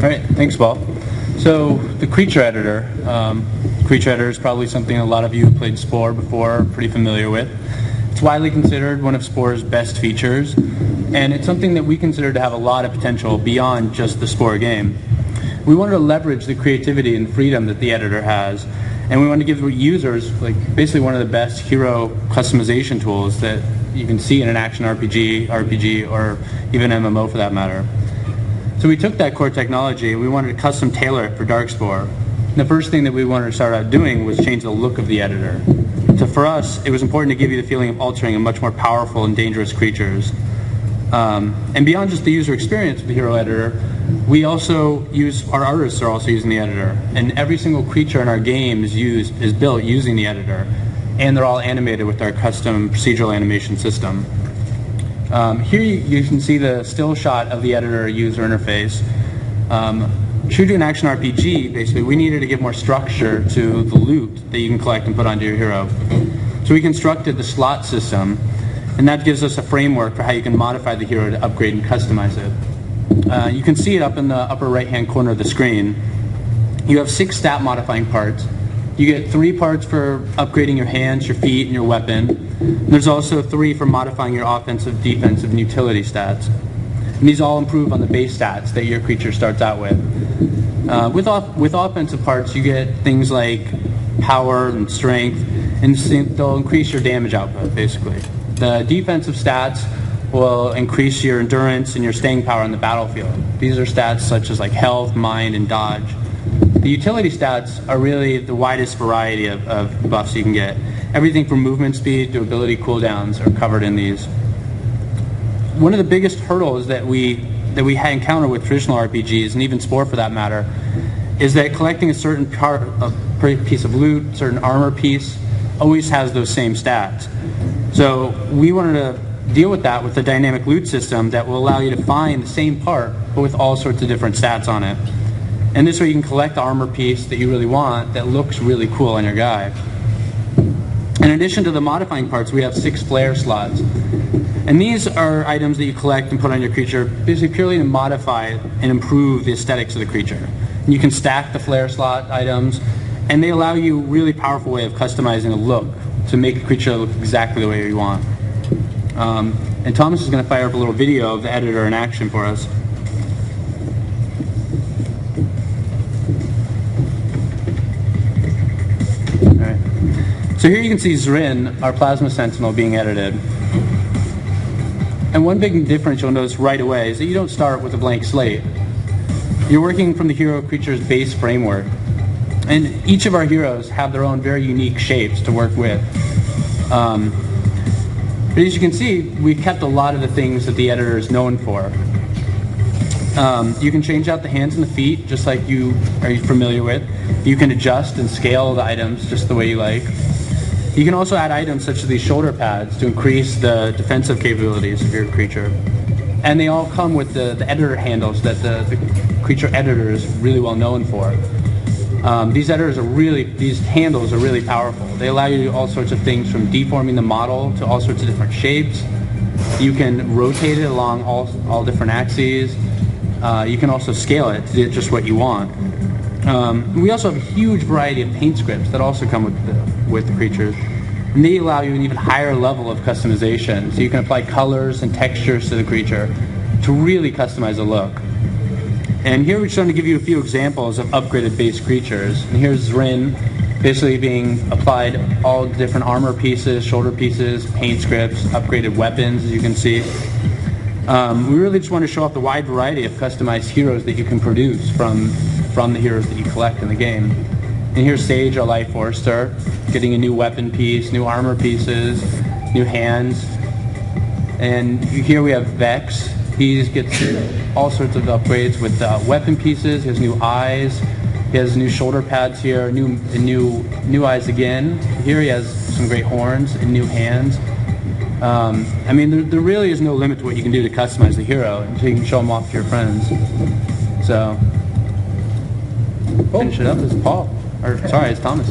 right, thanks, Paul. So the Creature Editor. Creature Editor is probably something a lot of you who played Spore before are pretty familiar with. It's widely considered one of Spore's best features, and it's something that we consider to have a lot of potential beyond just the Spore game. We wanted to leverage the creativity and freedom that the editor has, and we wanted to give users basically one of the best hero customization tools that you can see in an action RPG, or even MMO for that matter. So we took that core technology and we wanted to custom tailor it for Darkspore. And the first thing that we wanted to start out doing was change the look of the editor. So for us, it was important to give you the feeling of altering and much more powerful and dangerous creatures. And beyond just the user experience of the hero editor, we also use, our artists are also using the editor. And every single creature in our game is built using the editor. And they're all animated with our custom procedural animation system. Here you can see the still shot of the editor user interface. True to an action RPG, basically, we needed to give more structure to the loot that you can collect and put onto your hero. So we constructed the slot system, and that gives us a framework for how you can modify the hero to upgrade and customize it. You can see it up in the upper right-hand corner of the screen. You have 6 stat modifying parts. You get 3 parts for upgrading your hands, your feet, and your weapon. And there's also 3 for modifying your offensive, defensive, and utility stats. And these all improve on the base stats that your creature starts out with. With offensive parts, you get things like power and strength, and they'll increase your damage output, basically. The defensive stats will increase your endurance and your staying power on the battlefield. These are stats such as health, mind, and dodge. The utility stats are really the widest variety of buffs you can get. Everything from movement speed to ability cooldowns are covered in these. One of the biggest hurdles that we encounter with traditional RPGs, and even Spore for that matter, is that collecting a certain piece of loot, certain armor piece, always has those same stats. So we wanted to deal with that with a dynamic loot system that will allow you to find the same part, but with all sorts of different stats on it. And this way you can collect the armor piece that you really want that looks really cool on your guy. In addition to the modifying parts, we have 6 flare slots. And these are items that you collect and put on your creature basically purely to modify and improve the aesthetics of the creature. And you can stack the flare slot items, and they allow you a really powerful way of customizing a look to make the creature look exactly the way you want. And Thomas is going to fire up a little video of the editor in action for us. So here you can see Zrin, our Plasma Sentinel, being edited. And one big difference you'll notice right away is that you don't start with a blank slate. You're working from the hero creature's base framework. And each of our heroes have their own very unique shapes to work with. But as you can see, we've kept a lot of the things that the editor is known for. You can change out the hands and the feet just like you are familiar with. You can adjust and scale the items just the way you like. You can also add items such as these shoulder pads to increase the defensive capabilities of your creature. And they all come with the editor handles that the creature editor is really well known for. These handles are really powerful. They allow you to do all sorts of things from deforming the model to all sorts of different shapes. You can rotate it along all different axes. You can also scale it to do just what you want. We also have a huge variety of paint scripts that also come with the creatures. And they allow you an even higher level of customization. So you can apply colors and textures to the creature to really customize the look. And here we're just going to give you a few examples of upgraded base creatures. And here's Zrin, basically being applied all different armor pieces, shoulder pieces, paint scripts, upgraded weapons, as you can see. We really just want to show off the wide variety of customized heroes that you can produce from the heroes that you collect in the game. And here's Sage, our Life Forester, getting a new weapon piece, new armor pieces, new hands. And here we have Vex. He gets all sorts of upgrades with weapon pieces. He has new eyes. He has new shoulder pads here, new eyes again. Here he has some great horns and new hands. I mean, there really is no limit to what you can do to customize the hero until you can show them off to your friends. So, finish it up is Paul. Or, sorry, it's Thomas.